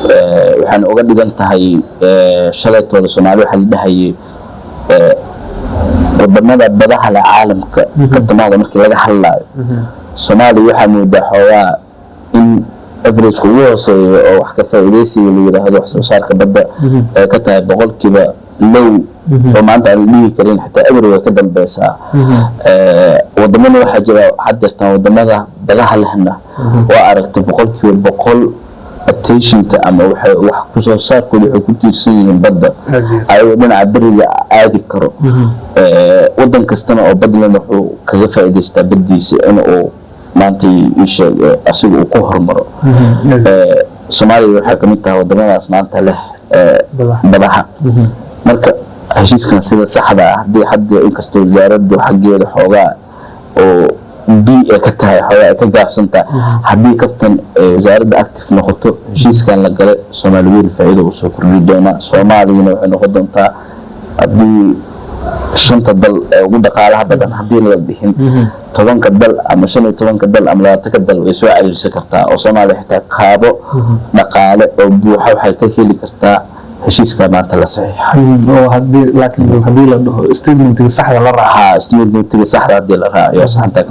waxaan uga dhigan tahay shalaytooda Soomaaliya waxa la dhahayay wadamada badaha la caalamka ka timaada markii laga hadlayo Soomaaliya waxa moodaa xoogaa in average ugu hooseeyo oo wax ka faa'iideysiga la yiraahdo wax soo saarka badda ka tahay boqolkiiba low oo maanta aan dhihi karin xitaa average ka dambaysa wadamada waxa jira hadda wadamada badaha lehna oo aragtay boqolkiiba boqol attentionka ama wax ku soo saarkooda waxay ku tiirsan yihiin badda ayuu dhinaca bariga aadi karo wadan kastana oo badlan wuxuu kaga faa'iideystaa baddiisa in uu maanta asiga uu ku hormaro Soomaaliya waxay ka mid tahay wadamadaas maanta leh badaha marka heshiiskan sida saxda ah hadii inkastoo wasaaraddu xaggeeda xoogaa oo biyo ka tahay xoogaa ka gaabsanta hadii kabtan wasaaradda active noqoto heshiiskan la galay Soomaaliya faa'iido u soo kordhi doona Soomaaliyana waxay noqon doontaa hadii shanta dal ugu dhaqaalaha badan hadii la bixin 10 dal ama 15 dal ama 20 dal way soo celisan kartaa oo Soomaaliya xitaa qaabo dhaqaale oo buuxa waxay ka heli kartaa heshiiska maanta la saxiixay oo hadii la dhaho statement saxda la raaco hadii la raaco saxanta